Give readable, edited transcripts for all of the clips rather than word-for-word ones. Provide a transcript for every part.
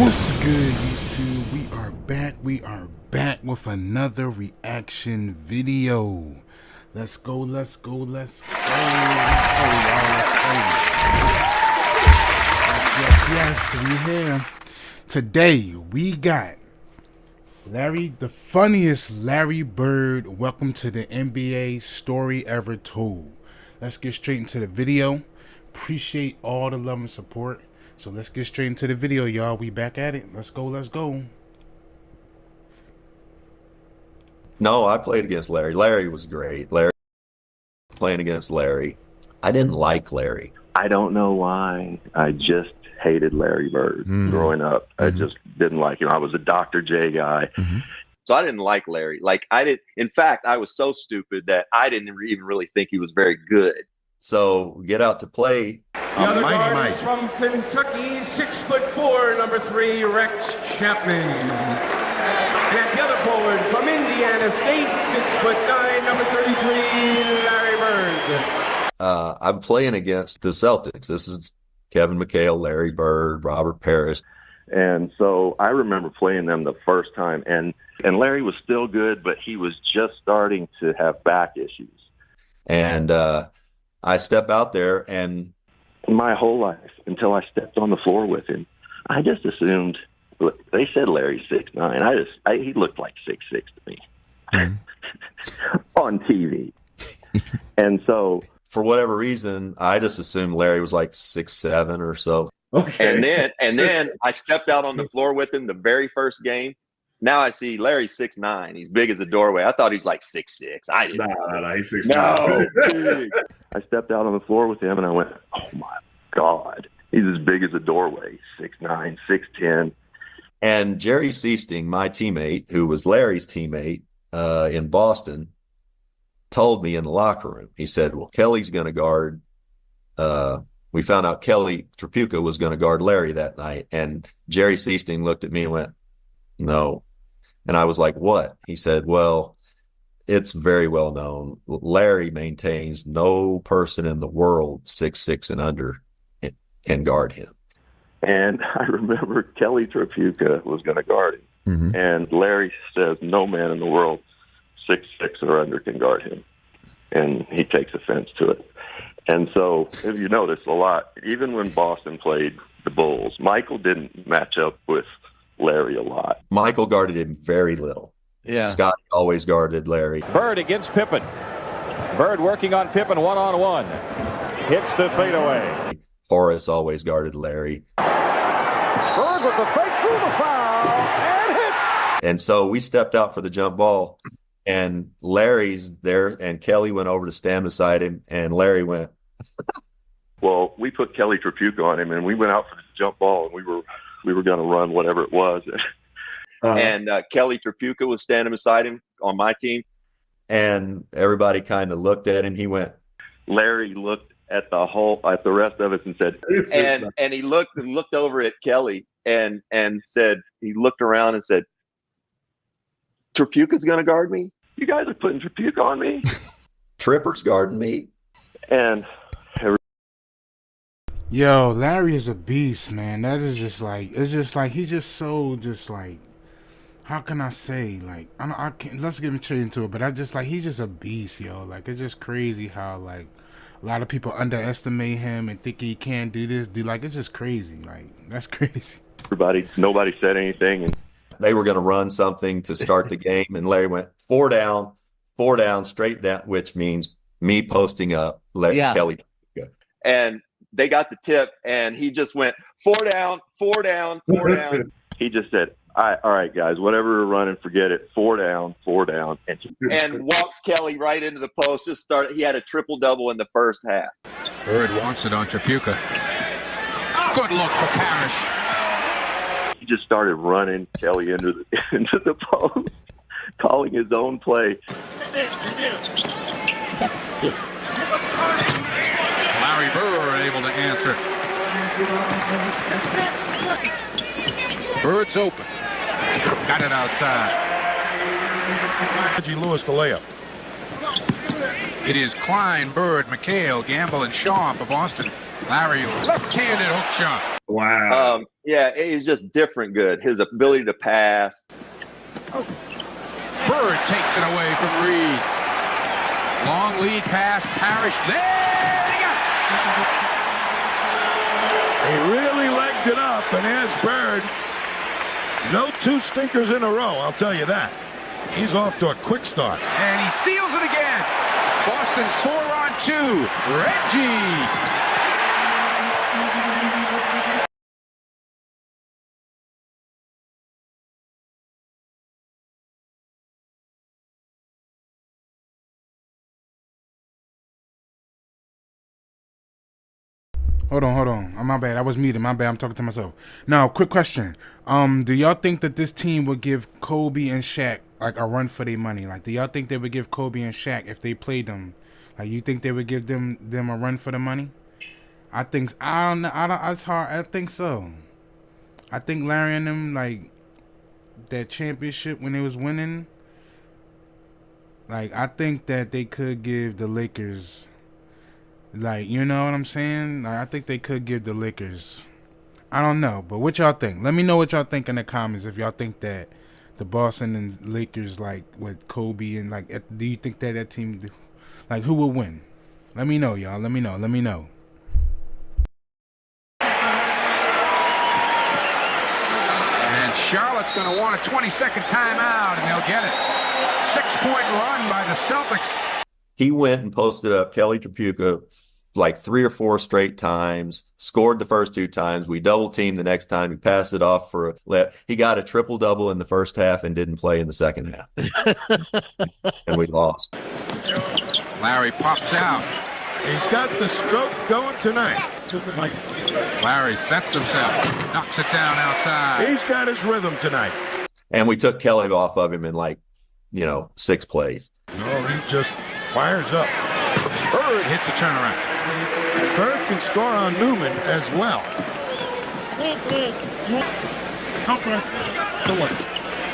What's good, YouTube? We are back with another reaction video. Let's go, y'all. Let's go. Yes, we here. Today, we got Larry, the funniest Larry Bird welcome to the NBA story ever told. Let's get straight into the video. Appreciate all the love and support. So let's get straight into the video, y'all. We back at it. Let's go. No, I played against Larry. Larry was great. Larry playing against Larry. I didn't like Larry. I don't know why. I just hated Larry Bird growing up. I just didn't like him. I was a Dr. J guy. So I didn't like Larry. In fact, I was so stupid that I didn't even really think he was very good. So we get out to play. The other guard is from Kentucky, 6'4", number 3, Rex Chapman. And the other forward from Indiana State, 6'9", number 33, Larry Bird. I'm playing against the Celtics. This is Kevin McHale, Larry Bird, Robert Parrish. And so I remember playing them the first time, and Larry was still good, but he was just starting to have back issues. And I step out there, and my whole life, until I stepped on the floor with him, I just assumed, they said Larry's 6'9". He looked like 6'6" to me on TV. And so, for whatever reason, I just assumed Larry was like 6'7" or so. Okay. And then I stepped out on the floor with him the very first game. Now I see Larry's 6'9". He's big as a doorway. I thought he was like 6'6". I didn't. Nah, he's 6'9". No. I stepped out on the floor with him, and I went, oh, my God. He's as big as a doorway, 6'9", 6'10". And Jerry Seasting, my teammate, who was Larry's teammate in Boston, told me in the locker room, he said, well, Kelly's going to guard. We found out Kelly Tripucka was going to guard Larry that night. And Jerry Seasting looked at me and went, no. And I was like, what? He said, well, it's very well known. Larry maintains no person in the world 6'6" and under can guard him. And I remember Kelly Tripucka was going to guard him. And Larry says no man in the world 6'6" or under can guard him. And he takes offense to it. And so, if you notice a lot, even when Boston played the Bulls, Michael didn't match up with Larry a lot. Michael guarded him very little. Yeah. Scott always guarded Larry. Bird against Pippen. Bird working on Pippen one-on-one. Hits the fadeaway. Horace always guarded Larry. Bird with the fake through the foul and hits. And so we stepped out for the jump ball, and Larry's there, and Kelly went over to stand beside him, and Larry went. Well, we put Kelly Tripucka on him, and we went out for the jump ball, and we were going to run whatever it was. And Kelly Tripucka was standing beside him on my team. And everybody kind of looked at him. He went. Larry looked at the rest of us and said, and he looked over at Kelly and said, he looked around and said, Tripucka's going to guard me? You guys are putting Tripucka on me? Tripper's guarding me. And Yo, Larry is a beast, man. That is just like, it's just like, he's just so just like, how can I say, like, I can't, let's get straight into it, but he's just a beast, yo. Like, it's just crazy how, like, a lot of people underestimate him and think he can't do this. Like, it's just crazy. Like, that's crazy. Nobody said anything. And they were going to run something to start the game, and Larry went 4 down, straight down, which means me posting up, Kelly. And they got the tip, and he just went 4 down. He just said, all right, guys, whatever we're running, forget it. 4 down. And walked Kelly right into the post. He had a triple-double in the first half. Bird wants it on Tripucka. Good look for Parrish. He just started running Kelly into the post, calling his own play. Larry Bird able to answer. Bird's open. Got it outside. Reggie Lewis the layup. It is Klein, Bird, McHale, Gamble, and Shaw for Boston. Larry, left-handed hook shot. Wow. Yeah, he's just different good. His ability to pass. Bird takes it away from Reed. Long lead pass, Parrish. There he got He really legged it up, and there's Bird. No two stinkers in a row, I'll tell you that. He's off to a quick start. And he steals it again. Boston's 4-on-2. Reggie. Hold on. My bad. I was muted. My bad. I'm talking to myself. Now, quick question. Do y'all think that this team would give Kobe and Shaq like a run for their money? Like, do y'all think they would give Kobe and Shaq if they played them? Like, you think they would give them a run for the money? I think I don't know. It's hard. I think so. I think Larry and them, like, that championship when they was winning. Like, I think that they could give the Lakers. Like, you know what I'm saying? Like, I think they could give the Lakers. I don't know, but what y'all think? Let me know what y'all think in the comments if y'all think that the Boston and Lakers, like, with Kobe and, like, do you think that team, like, who will win? Let me know, y'all. Let me know. And Charlotte's going to want a 20-second timeout, and they'll get it. 6-point run by the Celtics. He went and posted up Kelly Tripucka like 3 or 4 straight times, scored the first 2 times. We double teamed the next time. He passed it off for a let. He got a triple-double in the first half and didn't play in the second half. And we lost. Larry pops out. He's got the stroke going tonight. Larry sets himself, knocks it down outside. He's got his rhythm tonight. And we took Kelly off of him in 6 plays. No, he just fires up. Bird hits a turnaround. Bird can score on Newman as well.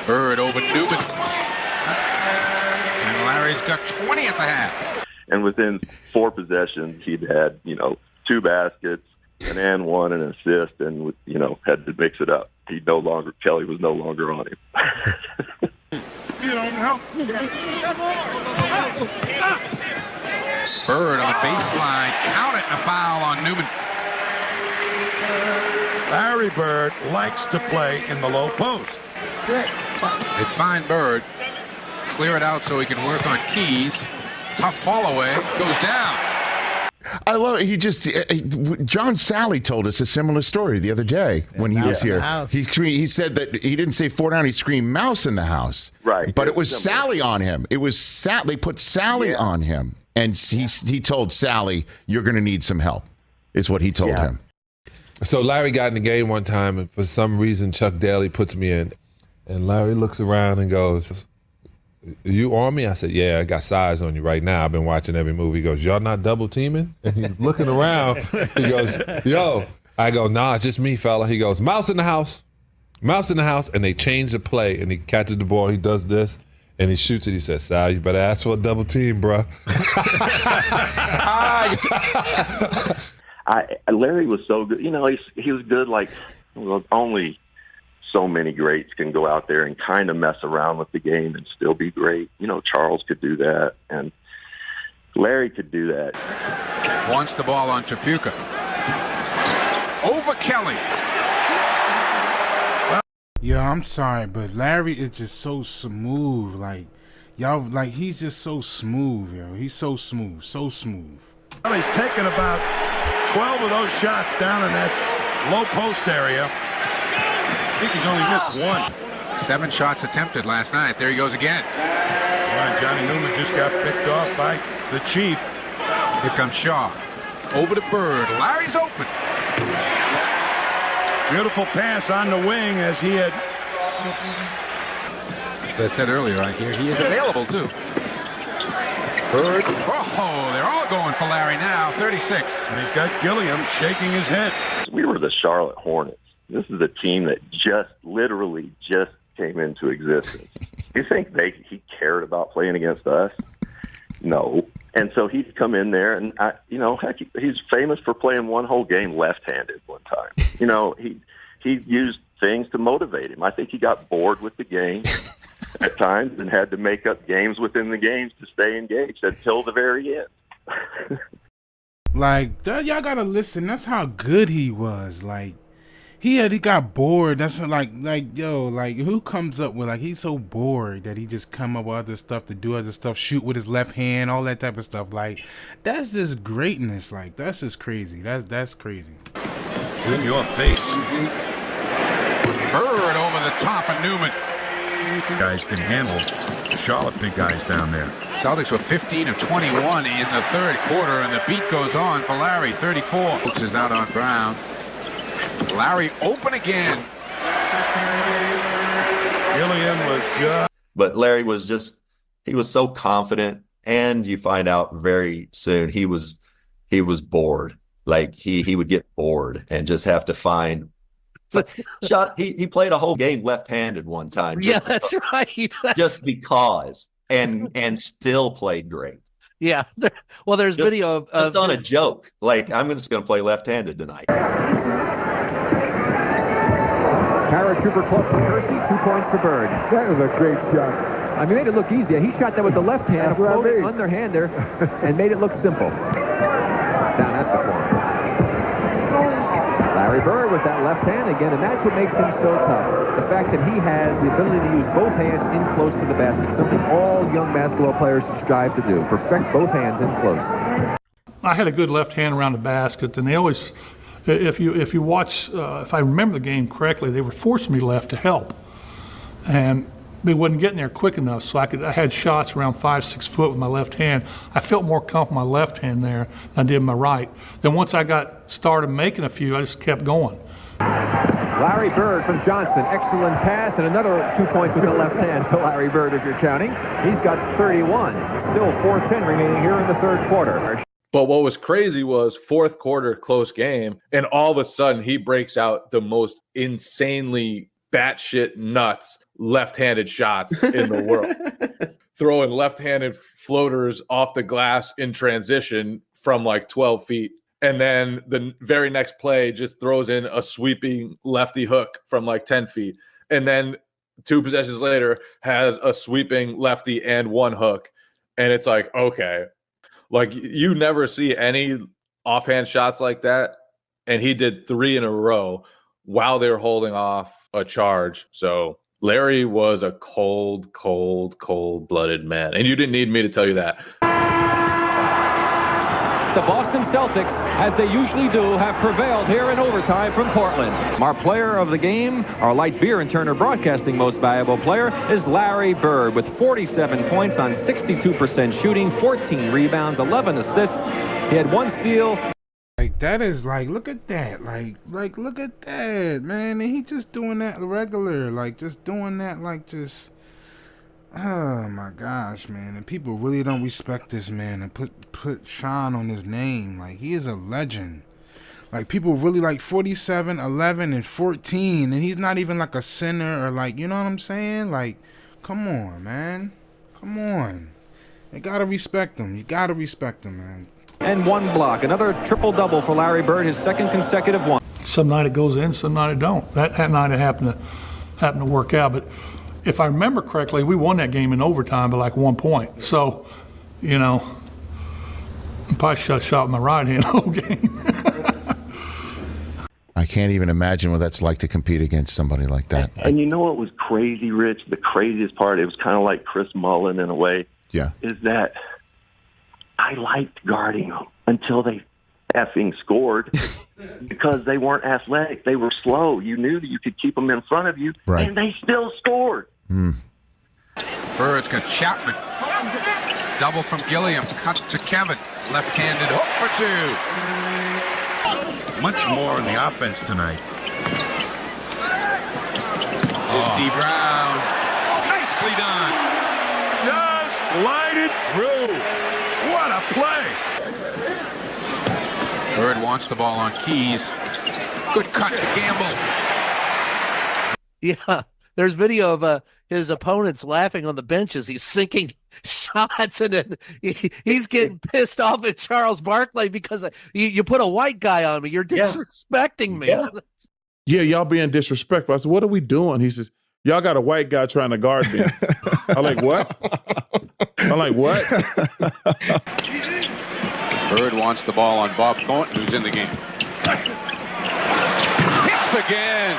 Bird over Newman. And Larry's got 20 at the half. And within 4 possessions, he'd had, 2 baskets, an and one, and an assist, and, had to mix it up. Kelly was no longer on him. Bird on the baseline. Count it, and a foul on Newman. Larry Bird likes to play in the low post. It's fine, Bird. Clear it out so he can work on Keys. Tough fall away. Goes down. I love it. John Sally told us a similar story the other day when he was here. He said that he didn't say 4 down, he screamed mouse in the house. Right. But it was Sally on him. It was they put Sally on him. And he told Sally, you're going to need some help, is what he told him. So Larry got in the game one time, and for some reason Chuck Daly puts me in. And Larry looks around and goes, "Are you on me?" I said, "Yeah, I got size on you right now. I've been watching every movie." He goes, "Y'all not double teaming?" And he's looking around. He goes, "Yo." I go, "Nah, it's just me, fella." He goes, mouse in the house. And they change the play, and he catches the ball. He does this, and he shoots it. He says, "Sal, you better ask for a double team, bro." Larry was so good. He was good. Only so many greats can go out there and kind of mess around with the game and still be great. Charles could do that, and Larry could do that. Wants the ball on Tripucka. Over Kelly. Yeah, I'm sorry, but Larry is just so smooth. He's just so smooth, yo. He's so smooth. Well, he's taken about 12 of those shots down in that low post area. I think he's only missed 1. 7 shots attempted last night. There he goes again. Well, Johnny Newman just got picked off by the Chief. Here comes Shaw. Over to Bird. Larry's open. Beautiful pass on the wing as he had. As I said earlier, I hear he is available too. Bird. Oh, they're all going for Larry now. 36. And he's got Gilliam shaking his head. We were the Charlotte Hornets. This is a team that literally just came into existence. You think he cared about playing against us? No. And so he'd come in there, and heck, he's famous for playing one whole game left-handed one time. He used things to motivate him. I think he got bored with the game at times and had to make up games within the games to stay engaged until the very end. Like, y'all gotta listen. That's how good he was. Like, he got bored. That's who comes up with, like, he's so bored that he just come up with other stuff to do other stuff, shoot with his left hand, all that type of stuff. Like, that's just greatness. Like, that's just crazy. That's crazy. In your face. Bird over the top of Newman. Guys can handle the Charlotte big guys down there. Celtics were 15 of 21 in the third quarter, and the beat goes on for Larry. 34. Hooks is out on ground. Larry open again. Gilliam was just. But Larry was he was so confident, and you find out very soon he was bored. Like he would get bored and just have to find shot. He played a whole game left-handed one time. That's right. Just because. And still played great. Yeah. Well, there's video of just on a joke. Like, I'm just going to play left-handed tonight. Paratrooper club for Kersey, 2 points for Bird. That was a great shot. I mean, made it look easy. He shot that with the left hand, floating underhander, and made it look simple. Down at the corner. Larry Bird with that left hand again, and that's what makes him so tough. The fact that he has the ability to use both hands in close to the basket, something all young basketball players should strive to do. Perfect both hands in close. I had a good left hand around the basket, and they always, if you watch, if I remember the game correctly, they were forcing me left to help, and they wasn't getting there quick enough, so I had shots around 5-6 foot with my left hand. I felt more comfortable with my left hand there than I did my right. Then once I got started making a few, I just kept going. Larry Bird from Johnson, excellent pass, and another 2 points with the left hand for Larry Bird if you're counting. He's got 31. Still 4:10 remaining here in the third quarter. But what was crazy was fourth quarter, close game, and all of a sudden he breaks out the most insanely batshit nuts left-handed shots in the world. Throwing left-handed floaters off the glass in transition from like 12 feet. And then the very next play just throws in a sweeping lefty hook from like 10 feet. And then 2 possessions later has a sweeping lefty and 1 hook. And it's like, okay, like you never see any offhand shots like that. And he did 3 in a row while they were holding off a charge. So Larry was a cold-blooded man. And you didn't need me to tell you that. The Boston Celtics, as they usually do, have prevailed here in overtime from Portland. Our player of the game, our Light Beer and Turner Broadcasting most valuable player, is Larry Bird with 47 points on 62% shooting, 14 rebounds, 11 assists. He had 1 steal. Like, that is, like, look at that. Like, look at that, man. And he just doing that regular. Like, just doing that, like, just... Oh, my gosh, man. And people really don't respect this man and put Sean on his name. Like, he is a legend. Like, people really like 47, 11, and 14. And he's not even, like, a center or, like, you know what I'm saying? Like, come on, man. Come on. You got to respect him. You got to respect him, man. And 1 block. Another triple-double for Larry Bird, his second consecutive one. Some night it goes in, some night it don't. That night it happened to work out. But if I remember correctly, we won that game in overtime by like 1 point. So, you know, I probably should have shot my right hand the whole game. I can't even imagine what that's like to compete against somebody like that. And you know what was crazy, Rich? The craziest part, it was kind of like Chris Mullin in a way. Yeah. Is that I liked guarding them until they effing scored because they weren't athletic. They were slow. You knew that you could keep them in front of you, right, and they still scored. Bird's got Chapman. Double from Gilliam. Cut to Kevin. Left-handed hook for 2. Much more in the offense tonight. D. Brown. Nicely done. Just glide it through. What a play. Bird wants the ball on Keys. Good cut to Gamble. Yeah, there's video of his opponents laughing on the bench as he's sinking shots, and then he's getting pissed off at Charles Barkley because you put a white guy on me. You're disrespecting me. Yeah. Yeah, y'all being disrespectful. I said, what are we doing? He says, y'all got a white guy trying to guard me. I'm like, what? Bird wants the ball on Bob Thornton, who's in the game. Hits again.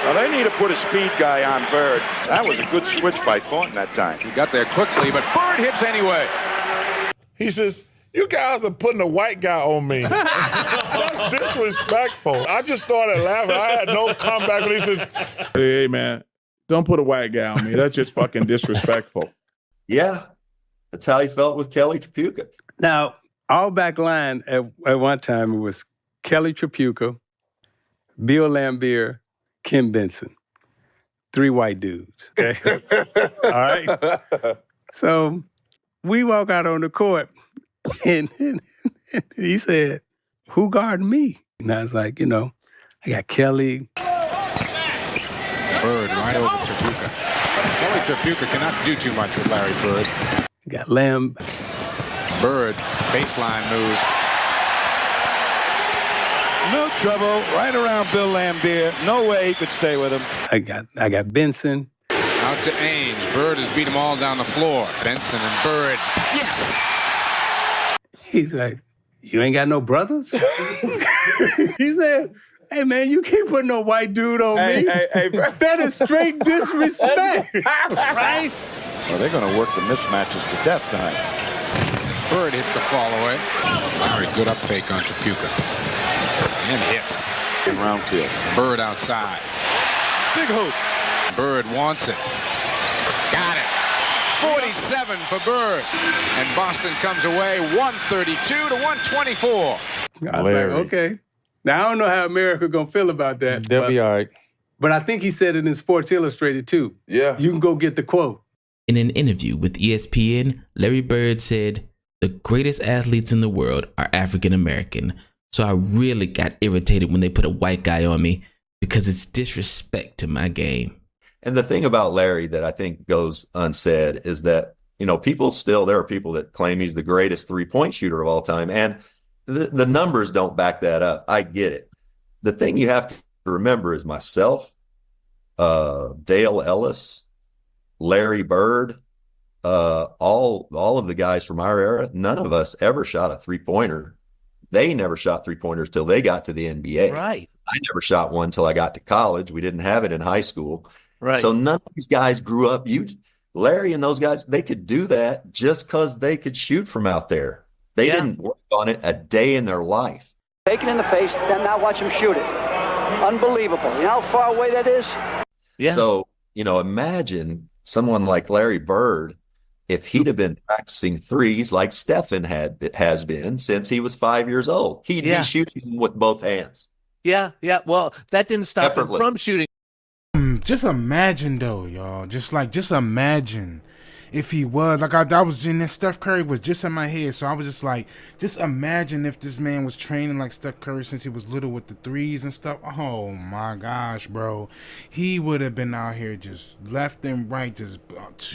Now, they need to put a speed guy on Bird. That was a good switch by Thornton that time. He got there quickly, but Bird hits anyway. He says, you guys are putting a white guy on me. That's disrespectful. I just started laughing. I had no comeback when he says, hey, man, don't put a white guy on me. That's just fucking disrespectful. Yeah, that's how he felt with Kelly Tripucka. Now, our back line at one time, it was Kelly Tripucka, Bill Laimbeer, Ken Benson. 3 white dudes. Okay? All right? So we walk out on the court, and he said, who guarding me? And I was like, I got Kelly. Bird right over Tripucka. Kelly Tripucka cannot do too much with Larry Bird. Got Lamb. Bird, baseline move. No trouble, right around Bill Laimbeer. No way he could stay with him. I got Benson. Out to Ainge. Bird has beat them all down the floor. Benson and Bird. Yes! He's like, you ain't got no brothers? He said, hey, man, you can't put no white dude on me. Hey, that is straight disrespect. Right? Well, they're going to work the mismatches to death tonight. Bird hits the fall away. Larry, good up fake on Tripucka. And hits. In round field. Bird outside. Big hoop. Bird wants it. Got it. 47 for Bird. And Boston comes away 132 to 124. I was like, okay. Now, I don't know how America going to feel about that. They'll be all right. But I think he said it in Sports Illustrated, too. Yeah. You can go get the quote. In an interview with ESPN, Larry Bird said, the greatest athletes in the world are African American. So I really got irritated when they put a white guy on me because it's disrespect to my game. And the thing about Larry that I think goes unsaid is that, there are people that claim he's the greatest 3-point shooter of all time. And the numbers don't back that up. I get it. The thing you have to remember is myself, Dale Ellis, Larry Bird, all of the guys from our era, none of us ever shot a 3-pointer. They never shot 3-pointers till they got to the NBA. Right. I never shot one till I got to college. We didn't have it in high school. Right. So none of these guys grew up. Larry and those guys, they could do that just because they could shoot from out there. They didn't work on it a day in their life. Take it in the face, then now watch him shoot it. Unbelievable. You know how far away that is? Yeah. So, imagine someone like Larry Bird, if he'd have been practicing threes like Stephen has been since he was 5 years old, he'd be shooting them with both hands. Yeah. Well, that didn't stop him from shooting. Just imagine, though, y'all. Just imagine if he was like I was in that Steph Curry was just in my head, so I was just like, just imagine if this man was training like Steph Curry since he was little with the threes and stuff. Oh my gosh, bro, he would have been out here just left and right. Just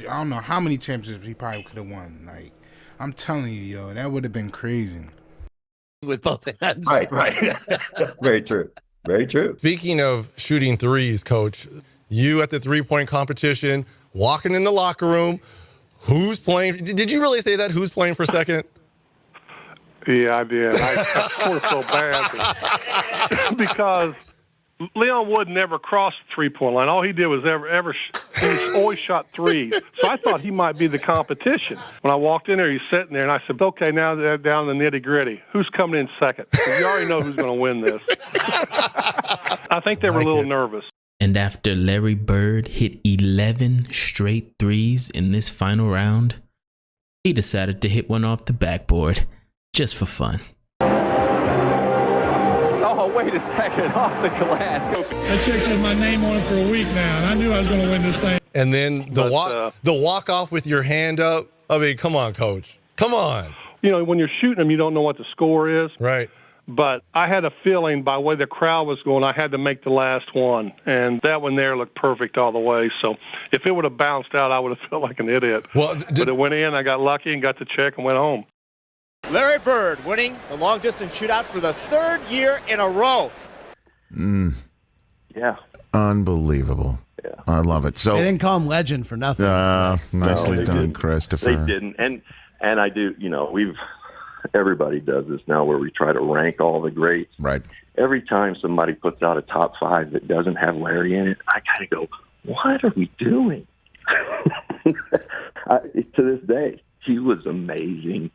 I don't know how many championships he probably could have won. Like I'm telling you, yo, that would have been crazy. With both hands, right. Very true. Very true. Speaking of shooting threes, Coach, you at the 3-point competition, walking in the locker room. Who's playing? Did you really say that? Who's playing for second? Yeah, I did. I sort of so bad because Leon Wood never crossed the 3-point line. All he did was he always shot threes. So I thought he might be the competition. When I walked in there, he's sitting there, and I said, okay, now they're down the nitty-gritty. Who's coming in second? You already know who's going to win this. I think they were a little nervous. And after Larry Bird hit 11 straight threes in this final round, he decided to hit one off the backboard just for fun. Oh, wait a second, off the glass. That chick's had my name on it for a week now, and I knew I was going to win this thing. And then the walk off with your hand up. I mean, come on, Coach. Come on. When you're shooting them, you don't know what the score is. Right. But I had a feeling by the way the crowd was going, I had to make the last one. And that one there looked perfect all the way. So if it would have bounced out, I would have felt like an idiot. Well, but it went in, I got lucky and got the check and went home. Larry Bird winning the long-distance shootout for the third year in a row. Yeah. Unbelievable. Yeah. I love it. So they didn't call him legend for nothing. Nicely done, Christopher. They didn't. And I do, everybody does this now where we try to rank all the greats. Right. Every time somebody puts out a top 5 that doesn't have Larry in it, I kind of go, what are we doing? To this day, he was amazing.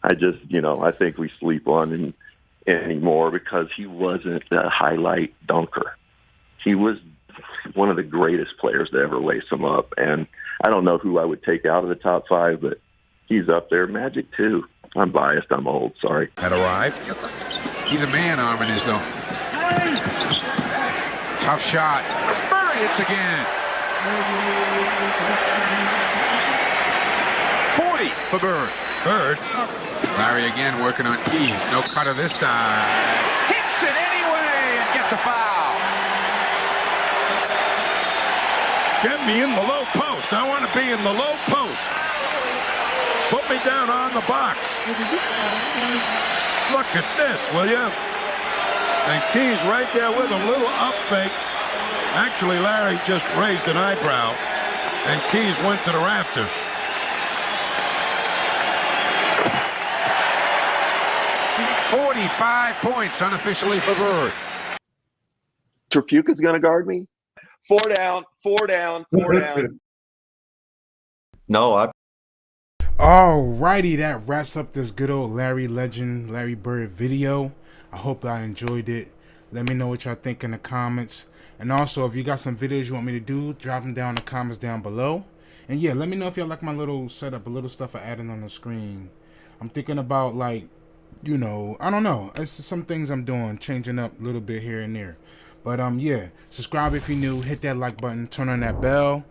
I just, I think we sleep on him anymore because he wasn't a highlight dunker. He was one of the greatest players to ever lace him up. And I don't know who I would take out of the top 5, but he's up there. Magic, too. I'm biased. I'm old. Sorry. That arrived. He's a man arming his though. Tough shot. Bird hits again. 40 for Bird. Bird. Larry again working on Keys. No cutter this time. Hits it anyway and gets a foul. Get me in the low post. I want to be in the low post. Put me down on the box. Look at this, will you? And Keys right there with him. Little up fake. Actually, Larry just raised an eyebrow. And Keys went to the rafters. $45 points unofficially for Bird. Trapuka's going to guard me? 4 down, 4 down, 4 down. No, Alrighty, that wraps up this good old Larry Bird video. I hope I enjoyed it. Let me know what y'all think in the comments. And also, if you got some videos you want me to do, drop them down in the comments down below. And yeah, let me know if y'all like my little setup, a little stuff I added on the screen. I'm thinking about, like, I don't know. It's just some things I'm doing, changing up a little bit here and there. But yeah, subscribe if you're new, hit that like button, turn on that bell,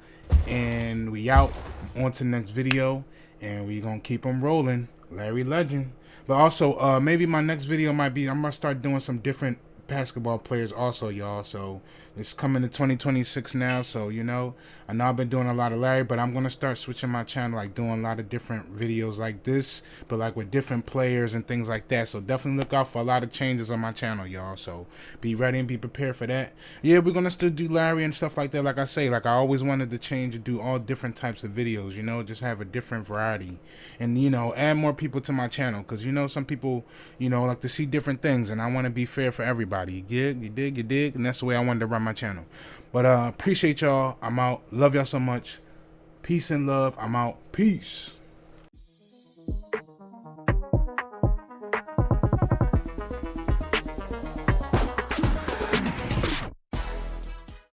and we out. On to the next video, and we gonna keep them rolling. Larry Legend. But also, maybe my next video might be, I'm gonna start doing some different basketball players also, y'all. So it's coming to 2026 now, so I know I've been doing a lot of Larry, but I'm gonna start switching my channel, like doing a lot of different videos like this, but like with different players and things like that. So definitely look out for a lot of changes on my channel, y'all. So be ready and be prepared for that. Yeah, we're gonna still do Larry and stuff like that. Like I say, like I always wanted to change and do all different types of videos, just have a different variety, and add more people to my channel, because some people like to see different things, and I want to be fair for everybody. You dig, and that's the way I wanted to run my channel. But appreciate y'all. I'm out. Love y'all so much. Peace and love. I'm out. Peace.